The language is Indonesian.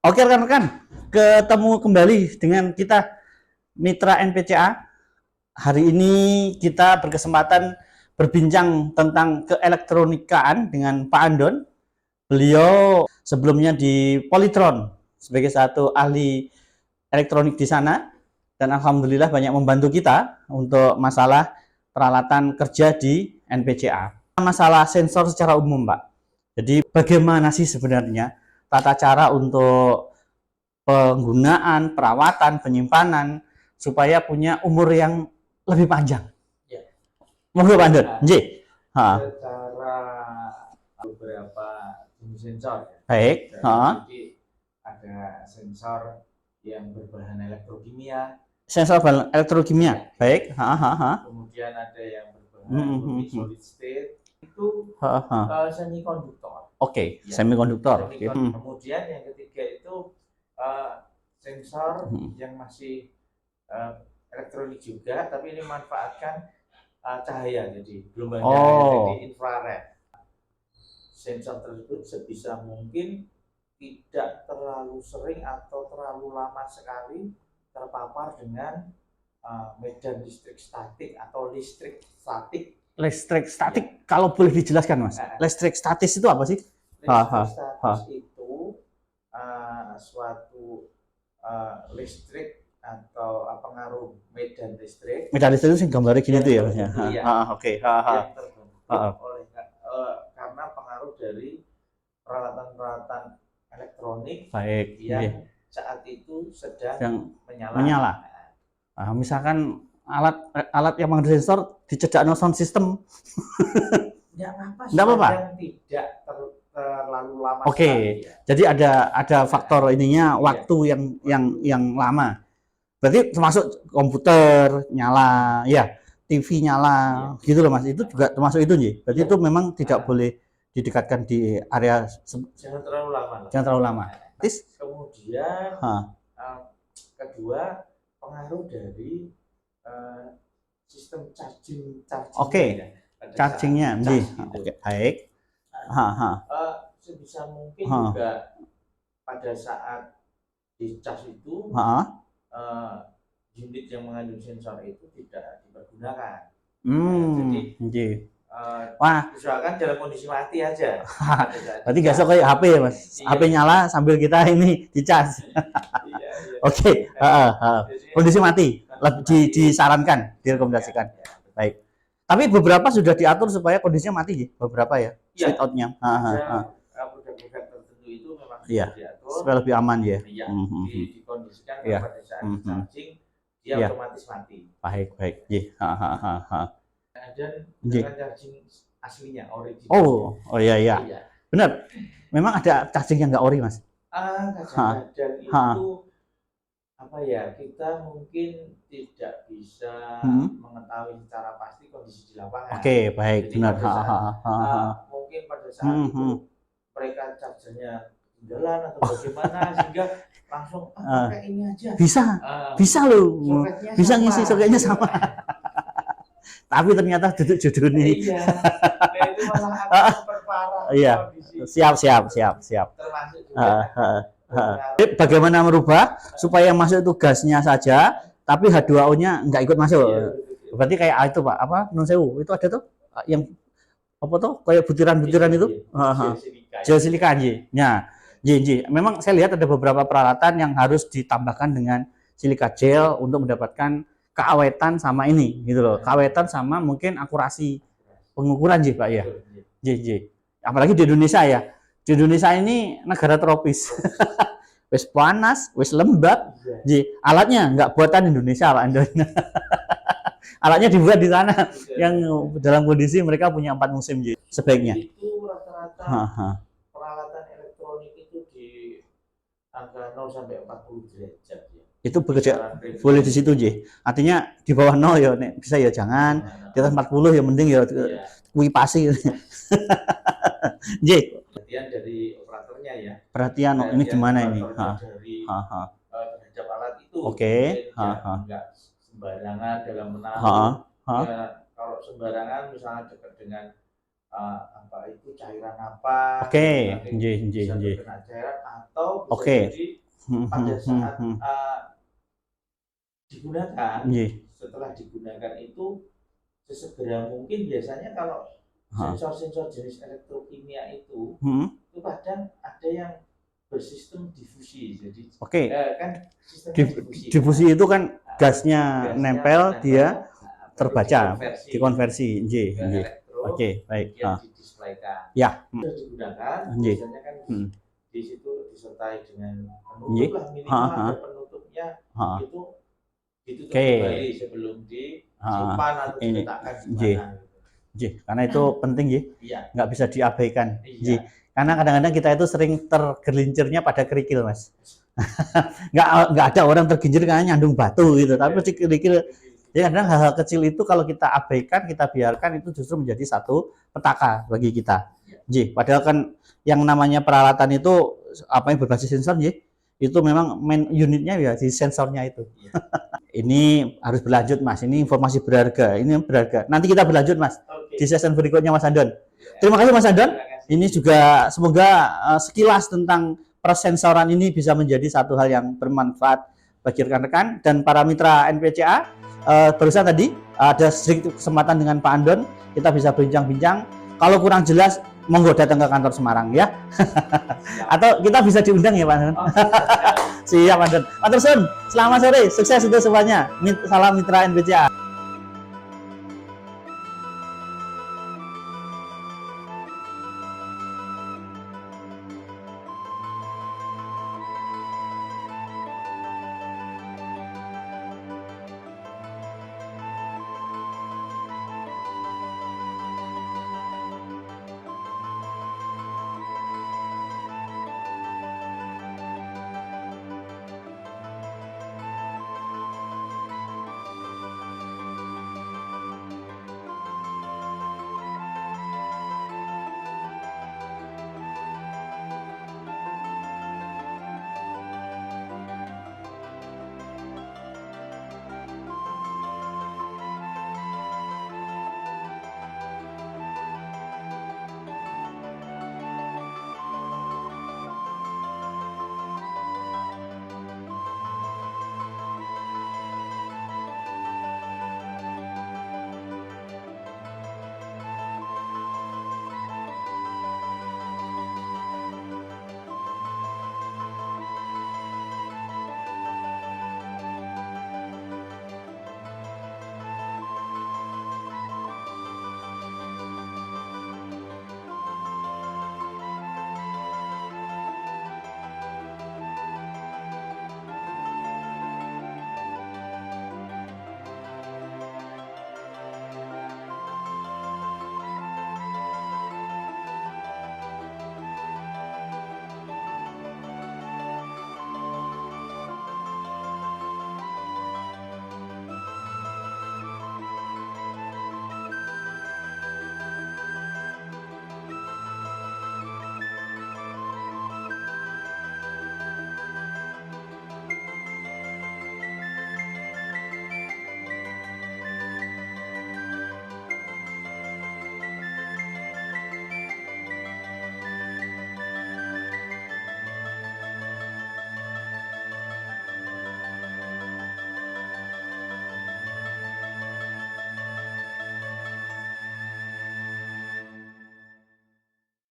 Oke rekan-rekan, ketemu kembali dengan kita Mitra NPCA. Hari ini kita berkesempatan berbincang tentang keelektronikaan dengan Pak Andon. Beliau sebelumnya di Polytron sebagai satu ahli elektronik di sana dan alhamdulillah banyak membantu kita untuk masalah peralatan kerja di NPCA. Masalah sensor secara umum, Pak. Jadi bagaimana sih sebenarnya tata cara untuk penggunaan, perawatan, penyimpanan supaya punya umur yang lebih panjang. Ya. Monggo Pak Andon. Nggih. Secara beberapa jenis sensor ya. Baik. Jadi ada sensor yang berbahan elektrokimia. Sensor elektrokimia. Ya. Baik. Kemudian ada yang berbahan solid state. Itu semikonduktor. Oke, ya. semikonduktor. Kemudian yang ketiga itu sensor yang masih elektronik juga, tapi ini memanfaatkan cahaya, jadi gelombangnya jadi infrared. Sensor tersebut sebisa mungkin tidak terlalu sering atau terlalu lama sekali terpapar dengan medan listrik statik atau listrik statik. Listrik statik, ya. Kalau boleh dijelaskan Mas, listrik statis itu apa sih? Listrik statis itu suatu listrik atau pengaruh medan listrik. Medan listrik itu gambarnya gini tuh ya Mas ya. Oke. Yang terbentuk oleh karena pengaruh dari peralatan-peralatan elektronik. Baik. Yang saat itu sedang menyala. Misalkan alat yang mengandung sensor dicedak no sound system. Ya apa? Tidak apa-apa. Tidak terlalu lama. Oke. Ya. Jadi ada faktor ininya waktu yang lama. Berarti termasuk komputer nyala, ya, TV nyala, gitu loh Mas. Itu juga termasuk itu nih. Berarti itu memang tidak boleh didekatkan di area. Jangan terlalu lama. Jangan terlalu lama. Kemudian kedua, pengaruh dari sistem charging. Oke. Chargingnya, oke, baik. Sebisa mungkin juga pada saat di charge itu unit yang mengandung sensor itu tidak dipergunakan. Jadi, usahakan dalam kondisi mati aja. Berarti nggak kayak HP ya Mas. Iya. HP nyala sambil kita ini di charge. Iya. Oke. Kondisi mati. Disarankan, direkomendasikan. Ya. Baik. Tapi beberapa sudah diatur supaya kondisinya mati, beberapa ya. Switch out-nya. Produk-produk tertentu itu memang sudah diatur supaya lebih aman ya. Iya. Dikondisikan pada saat charging dia otomatis mati. Baik. Dan dengan charging aslinya, original. Oh iya. Benar. Memang ada charging yang nggak ori Mas. Dan itu apa ya, kita mungkin tidak bisa mengetahui secara pasti kondisi di lapangan. Oke, baik. Jadi benar. Mungkin pada saat itu mereka chargernya ketinggalan atau bagaimana sehingga langsung pakai ini aja. Bisa loh. Bisa ngisi soketnya sama. Tapi ternyata duduk jodoh nih. Iya. Itu malah akan memperparah. Iya. Siap. Termasuk juga. Bagaimana merubah supaya masuk itu gasnya saja, tapi H2O-nya nggak ikut masuk. Berarti kayak itu Pak, apa non sewu itu ada tuh yang apa tuh kayak butiran-butiran itu, gel silika Nah, memang saya lihat ada beberapa peralatan yang harus ditambahkan dengan silika gel untuk mendapatkan keawetan sama ini, gitu loh. Keawetan sama mungkin akurasi pengukuran Pak ya. Apalagi di Indonesia ya. Di Indonesia ini negara tropis. Wis panas, wis lembab. Alatnya nggak buatan Indonesia, Pak Andon. Alatnya dibuat di sana yang dalam kondisi mereka punya 4 musim sebaiknya. Itu rata-rata peralatan elektronik itu di angka 0 sampai 40 derajat ya. Itu bekerja boleh di situ Artinya di bawah 0 ya bisa ya jangan. Di atas 40 ya mending ya kuipasi. Perhatian dari operatornya ya. Perhatian ini gimana ini? Terhadap alat itu. Oke. Enggak sembarangan dalam menaruh. Kalau sembarangan misalnya dekat dengan apa itu cairan apa. Oke. Bisa terkena cairan atau bisa jadi pada saat digunakan, setelah digunakan itu sesegera mungkin. Biasanya kalau sensor-sensor jenis elektrokimia itu kadang ada yang bersistem difusi. Jadi kan sistemnya difusi itu kan gasnya nempel, dia terbaca, dikonversi. Oke, baik. Didisplay-kan. Ya. Sudah digunakan, biasanya kan di situ disertai dengan penutup lah, minimal ada penutupnya, itu ditutup kembali sebelum disimpan atau diletakkan di mana. Karena itu penting nggak bisa diabaikan. Karena kadang-kadang kita itu sering tergelincirnya pada kerikil, Mas. nggak ada orang tergincir karena nyandung batu gitu, tapi pasti kerikil. Jadi kadang hal-hal kecil itu kalau kita abaikan, kita biarkan, itu justru menjadi satu petaka bagi kita. Padahal kan yang namanya peralatan itu apa yang berbasis sensor, itu memang main unitnya ya di sensornya itu. Ini harus berlanjut, Mas. Ini informasi berharga. Ini berharga. Nanti kita berlanjut, Mas, di sesi berikutnya, Mas Andon. Terima kasih, Mas Andon. Ini juga semoga sekilas tentang persensoran ini bisa menjadi satu hal yang bermanfaat bagi rekan-rekan dan para mitra NPCA. Barusan tadi ada sedikit kesempatan dengan Pak Andon, kita bisa bincang-bincang. Kalau kurang jelas, monggo datang ke kantor Semarang ya. Atau kita bisa diundang ya Pak Andon. Siap Andon. Pak Andon, selamat sore, sukses untuk semuanya. Salam mitra NPCA.